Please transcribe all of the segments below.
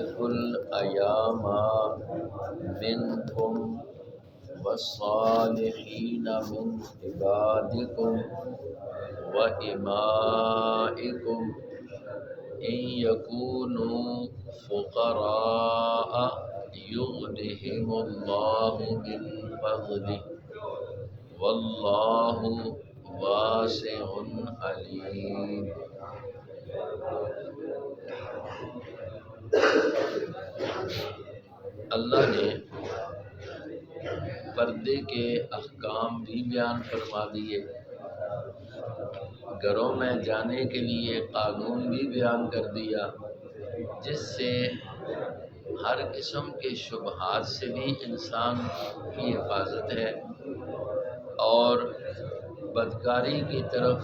وَأَنكِحُوا الْأَيَامَ مِنكُمْ وَالصَّالِحِينَ مِنْ عِبَادِكُمْ وَإِمَائِكُمْ إِنْ يَكُونُوا فُقَرَاءَ يُغْنِهِمُ اللَّهُ مِنْ فَضْلِهِ وَاللَّهُ وَاسِعٌ عَلِيمٌ۔ اللہ نے پردے کے احکام بھی بیان فرما دیے، گھروں میں جانے کے لیے قانون بھی بیان کر دیا، جس سے ہر قسم کے شبہات سے بھی انسان کی حفاظت ہے، اور بدکاری کی طرف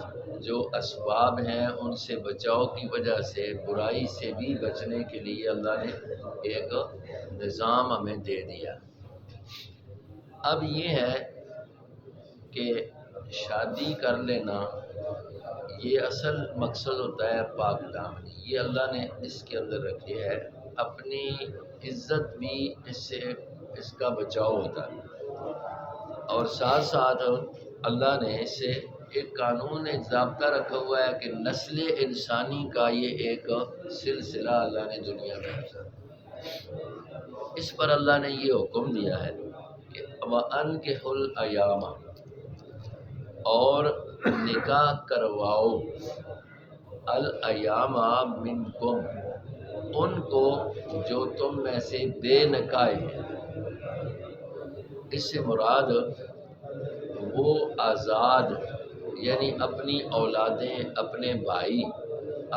جو اسباب ہیں ان سے بچاؤ کی وجہ سے برائی سے بھی بچنے کے لیے اللہ نے ایک نظام ہمیں دے دیا۔ اب یہ ہے کہ شادی کر لینا یہ اصل مقصد ہوتا ہے پاک دامنی، یہ اللہ نے اس کے اندر رکھی ہے، اپنی عزت بھی اس سے اس کا بچاؤ ہوتا ہے، اور ساتھ ساتھ اللہ نے اس سے ایک قانون ایک ضابطہ رکھا ہوا ہے کہ نسل انسانی کا یہ ایک سلسلہ اللہ نے دنیا میں رکھا، اس پر اللہ نے یہ حکم دیا ہے کہ وَأَنكِحُوا الْأَيَامَ، اور نکاح کرواؤ، الایام منکم، ان کو جو تم میں سے بے نکاح ہیں۔ اس سے مراد وہ آزاد، یعنی اپنی اولادیں، اپنے بھائی،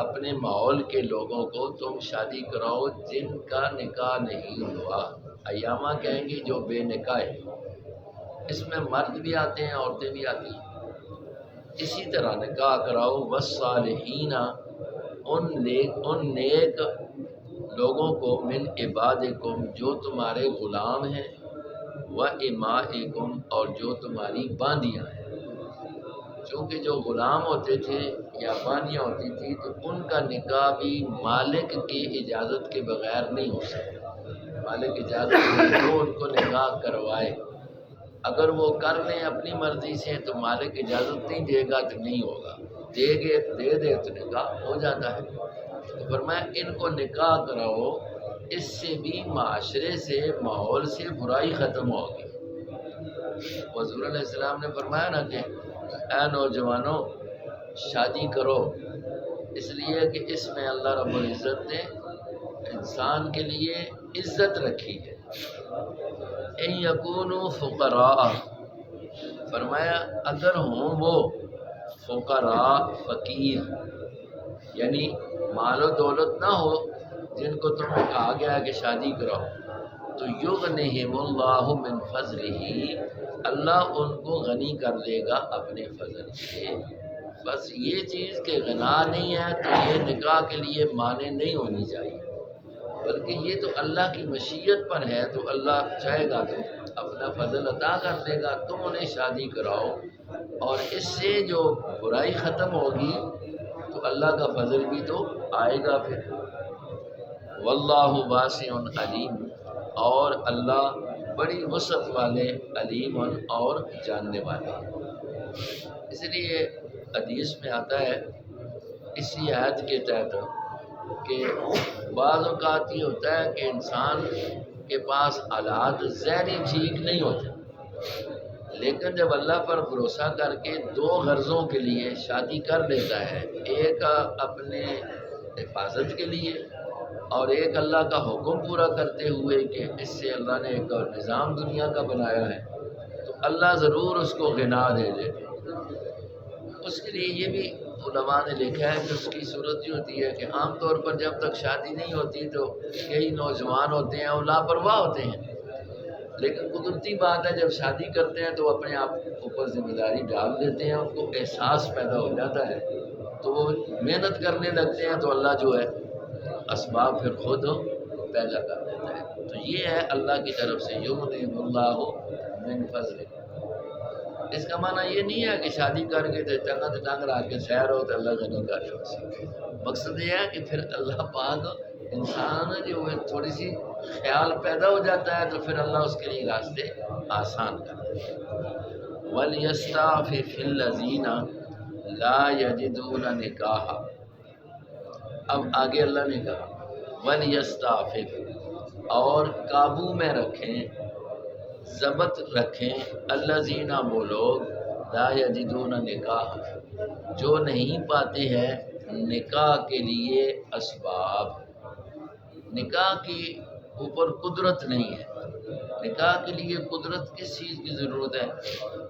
اپنے ماحول کے لوگوں کو تم شادی کراؤ جن کا نکاح نہیں ہوا۔ ایامہ کہیں گے جو بے نکاح ہیں، اس میں مرد بھی آتے ہیں، عورتیں بھی آتی ہیں۔ اسی طرح نکاح کراؤ والصالحین، ان نیک لوگوں کو، من عبادکم، جو تمہارے غلام ہیں، وامائکم، اور جو تمہاری باندیاں ہیں۔ چونکہ جو غلام ہوتے تھے یا باندیاں ہوتی تھی تو ان کا نکاح بھی مالک کی اجازت کے بغیر نہیں ہو سکتا، مالک اجازت وہ ان کو نکاح کروائے، اگر وہ کر لیں اپنی مرضی سے تو مالک اجازت نہیں دے گا تو نہیں ہوگا، دے دے تو نکاح ہو جاتا ہے۔ تو فرمایا ان کو نکاح کراؤ، اس سے بھی معاشرے سے، ماحول سے برائی ختم ہوگی۔ حضور علیہ السلام نے فرمایا نا کہ اے نوجوانوں شادی کرو، اس لیے کہ اس میں اللہ رب العزت نے انسان کے لیے عزت رکھی ہے۔ ان یکونوا فقراء، فرمایا اگر ہوں وہ فقراء، فقیر، یعنی مال و دولت نہ ہو جن کو تم نے کہا گیا کہ شادی کراؤ، تو یغنہم اللہ من فضلہ، اللہ ان کو غنی کر دے گا اپنے فضل سے۔ بس یہ چیز کہ غنا نہیں ہے تو یہ نکاح کے لیے مانع نہیں ہونی چاہیے، بلکہ یہ تو اللہ کی مشیت پر ہے، تو اللہ چاہے گا تو اپنا فضل عطا کر دے گا، تم انہیں شادی کراؤ، اور اس سے جو برائی ختم ہوگی تو اللہ کا فضل بھی تو آئے گا پھر۔ واللہ واسع علیم، اور اللہ بڑی وسعت والے، علیم اور جاننے والے۔ اس لیے حدیث میں آتا ہے اسی آیت کے تحت کہ بعض اوقات یہ ہوتا ہے کہ انسان کے پاس حالات ذہنی ٹھیک نہیں ہوتے، لیکن جب اللہ پر بھروسہ کر کے دو غرضوں کے لیے شادی کر لیتا ہے، ایک اپنے حفاظت کے لیے اور ایک اللہ کا حکم پورا کرتے ہوئے کہ اس سے اللہ نے ایک نظام دنیا کا بنایا ہے، تو اللہ ضرور اس کو غنا دے دیتے۔ اس کے لیے یہ بھی علماء نے لکھا ہے کہ اس کی صورت یہ ہوتی ہے کہ عام طور پر جب تک شادی نہیں ہوتی تو کئی نوجوان ہوتے ہیں وہ لاپرواہ ہوتے ہیں، لیکن قدرتی بات ہے جب شادی کرتے ہیں تو اپنے آپ اوپر ذمہ داری ڈال دیتے ہیں، ان کو احساس پیدا ہو جاتا ہے تو وہ محنت کرنے لگتے ہیں، تو اللہ جو ہے اسباب پھر خود پیدا کر دیتا ہے۔ تو یہ ہے اللہ کی طرف سے یغنیہ اللہ من فضلہ۔ اس کا معنی یہ نہیں ہے کہ شادی کر کے ٹنگ رکھ کے سیر ہو تو اللہ غنی کر دے، مقصد یہ ہے کہ پھر اللہ پاک انسان جو ہے تھوڑی سی خیال پیدا ہو جاتا ہے تو پھر اللہ اس کے لیے راستے آسان کرتا ہے۔ وَلْيَسْتَعْفِفِ الَّذِينَ لَا يَجِدُونَ نِكَاحًا، اب آگے اللہ نے کہا وَلْيَسْتَعْفِفْ، اور قابو میں رکھیں، ضبط رکھیں، الذین وہ لوگ لا یجدون نکاح، جو نہیں پاتے ہیں نکاح کے لیے اسباب، نکاح کی اوپر قدرت نہیں ہے۔ نکاح کے لیے قدرت کس چیز کی ضرورت ہے؟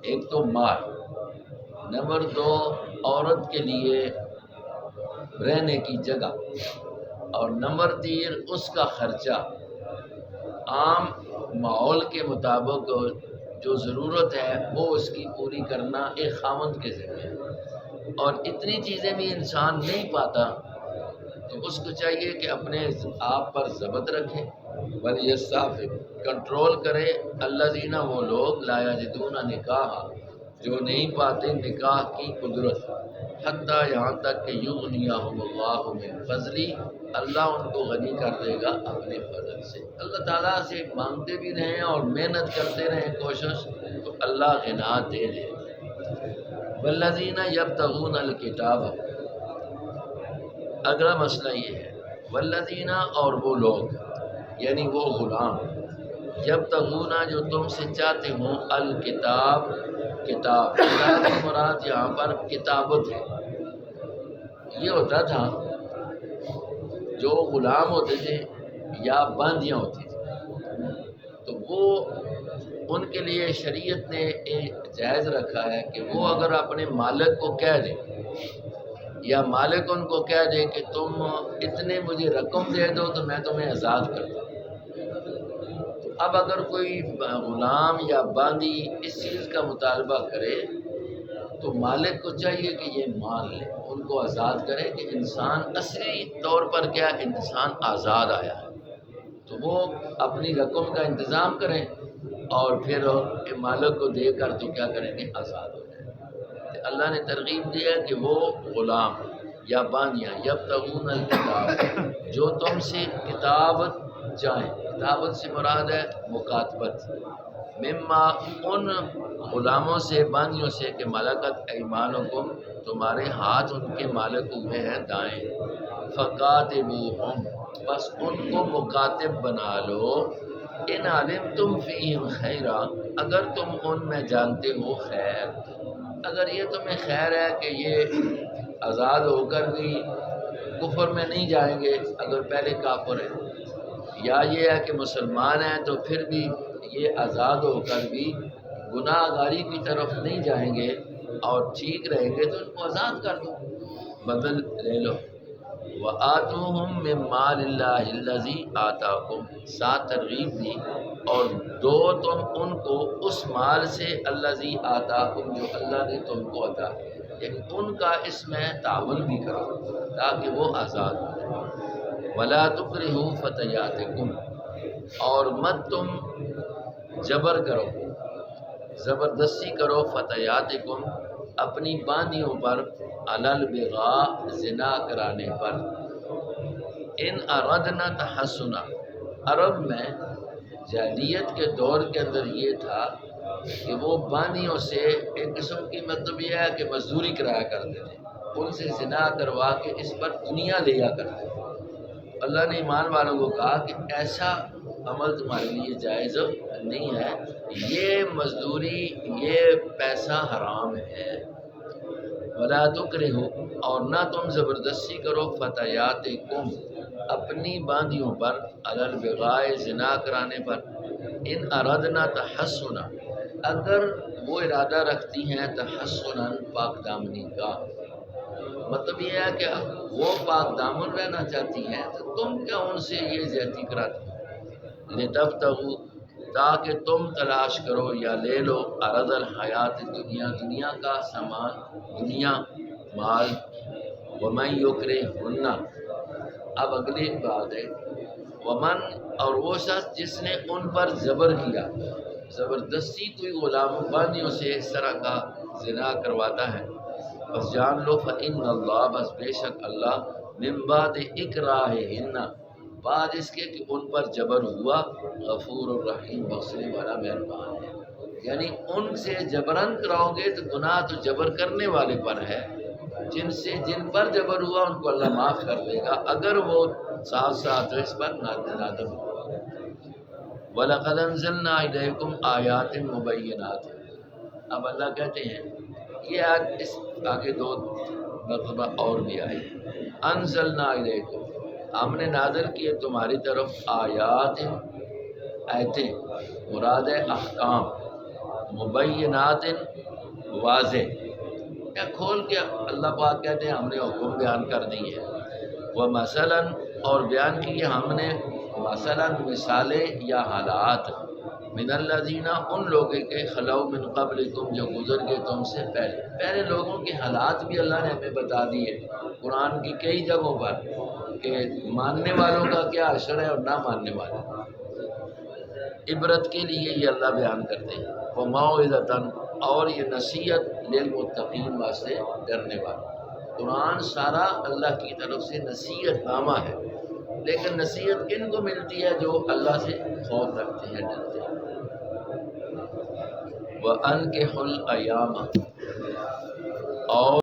ایک تو مال، نمبر دو عورت کے لیے رہنے کی جگہ، اور نمبر تین اس کا خرچہ۔ عام ماحول کے مطابق جو ضرورت ہے وہ اس کی پوری کرنا ایک خاوند کے ذمہ ہے، اور اتنی چیزیں بھی انسان نہیں پاتا تو اس کو چاہیے کہ اپنے آپ پر ضبط رکھے، وَلْيَسْتَعْفِفْ، کنٹرول کرے، الذین وہ لوگ لا یجدون نکاح، جو نہیں پاتے نکاح کی قدرت، حتیٰ یہاں تک کہ یغنیہم اللہ من فضلہ، اللہ ان کو غنی کر دے گا اپنے فضل سے۔ اللہ تعالیٰ سے مانگتے بھی رہیں اور محنت کرتے رہیں کوشش، تو اللہ غنا دے دے۔ والذین یبتغون الکتاب، اگلا مسئلہ یہ ہے، والذین اور وہ لوگ یعنی وہ غلام، یبتغون جو تم سے چاہتے ہوں، الکتاب کتاب، کتاب کی مراد یہاں پر کتابت ہے۔ یہ ہوتا تھا جو غلام ہوتے تھے یا باندیاں ہوتی تھیں تو وہ ان کے لیے شریعت نے ایک جائز رکھا ہے کہ وہ اگر اپنے مالک کو کہہ دیں یا مالک ان کو کہہ دے کہ تم اتنے مجھے رقم دے دو تو میں تمہیں آزاد کر دوں، تو اب اگر کوئی غلام یا باندی اس چیز کا مطالبہ کرے تو مالک کو چاہیے کہ یہ مان لے، ان کو آزاد کرے کہ انسان اصلی طور پر کیا انسان آزاد آیا ہے، تو وہ اپنی رقم کا انتظام کریں اور پھر مالک کو دے کر تو کیا کریں گے، آزاد ہو جائیں۔ تو اللہ نے ترغیب دی ہے کہ وہ غلام یا باندیاں یبتغون الکتاب، جو تم سے کتابت چاہیں، کتابت سے مراد ہے مکاتبت، مما ان غلاموں سے باندیوں سے کہ ملکت ایمانکم، تمہارے ہاتھ ان کے مالک ہوئے ہیں دائیں، فکاتبوہم، بس ان کو مکاتب بنا لو، ان علمتم فیہم خیرا، اگر تم ان میں جانتے ہو خیر، اگر یہ تمہیں خیر ہے کہ یہ آزاد ہو کر بھی کفر میں نہیں جائیں گے اگر پہلے کافر ہیں، یا یہ ہے کہ مسلمان ہیں تو پھر بھی یہ آزاد ہو کر بھی گناہ گاری کی طرف نہیں جائیں گے اور ٹھیک رہیں گے تو ان کو آزاد کر دو، بدل لے لو۔ وَآتُوهُم مِّن مَّالِ اللَّهِ الَّذِي آتَاكُمْ، ساتھ ترغیب دی، اور دو تم ان کو اس مال سے الذی آتاکم، جو اللہ نے تم کو عطا کیا، یعنی ان کا اس میں تعاون بھی کرو تاکہ وہ آزاد ہو جائے۔ وَلَا تُكْرِهُوا فَتَيَاتِكُمْ، اور مت تم جبر کرو، زبردستی کرو، فتیاتکم، اپنی باندیوں پر، علی البغاء، زنا کرانے پر، ان اردنا تحسنا، عرب میں جاہلیت کے دور کے اندر یہ تھا کہ وہ باندیوں سے ایک قسم کی مطلب یہ ہے کہ مزدوری کرایا کرتے تھے، ان سے زنا کروا کے اس پر دنیا لیا کرتے تھے۔ اللہ نے ایمان والوں کو کہا کہ ایسا عمل تمہارے لیے جائز نہیں ہے، یہ مزدوری، یہ پیسہ حرام ہے۔ وَلَا تُكْرِهُوا، اور نہ تم زبردستی کرو، فتیاتکم، اپنی باندیوں پر، علی البغاء، زنا کرانے پر، ان اردنا تحسنا، اگر وہ ارادہ رکھتی ہیں تحسنا، پاک دامنی کا، مطلب یہ ہے کہ وہ پاک دامن رہنا چاہتی ہیں تو تم کیا ان سے یہ زیادتی کراتی ہو، لتبتغوا، تاکہ تم تلاش کرو یا لے لو، عرض الحیات دنیا، دنیا کا سامان، دنیا مال، ومن یکرہن، اب اگلی بات ہے، ومن، اور وہ شخص جس نے ان پر زبر کیا، زبردستی کوئی غلام باندیوں سے اس طرح کا زنا کرواتا ہے، بس جان لو فإن اللہ، بس بے شک اللہ، من بعد اکراہہن، بعد اس کے کہ ان پر جبر ہوا، غفور الرحیم بخشنے والا مہربان ہے۔ یعنی ان سے جبرن کراؤ گے تو گناہ تو جبر کرنے والے پر ہے، جن پر جبر ہوا ان کو اللہ معاف کر دے گا اگر وہ ساتھ ساتھ اس پر نادم ہو۔ وَلَقَدْ أَنزَلْنَا إِلَيْكُمْ آيَاتٍ مُبَيِّنَاتٍ۔ اب اللہ کہتے ہیں یہ اس آگے دو مرتبہ اور بھی آئی، انزلنا الیکم، ہم نے نازل کیے تمہاری طرف آیات، آیتیں مراد ہے احکام، مبینات واضح، یا کھول کے اللہ پاک کہتے ہیں ہم نے حکم بیان کر دی ہے، وہ مثلاً اور بیان کیے ہم نے مثلاً مثالیں یا حالات، من الذین ان لوگوں کے خلو من قبلکم جو گزر گئے تم سے پہلے لوگوں کے حالات بھی اللہ نے ہمیں بتا دیے قرآن کی کئی جگہوں پر کہ ماننے والوں کا کیا اثر ہے اور نہ ماننے والوں کا، عبرت کے لیے یہ اللہ بیان کرتے ہیں، وموعظۃ اور یہ نصیحت للمتقین واسطے ڈرنے والوں۔ قرآن سارا اللہ کی طرف سے نصیحت نامہ ہے، لیکن نصیحت کن کو ملتی ہے؟ جو اللہ سے خوف رکھتے ہیں، ڈرتے ہیں۔ وَأَنكِحُوا الْأَيَامَ اور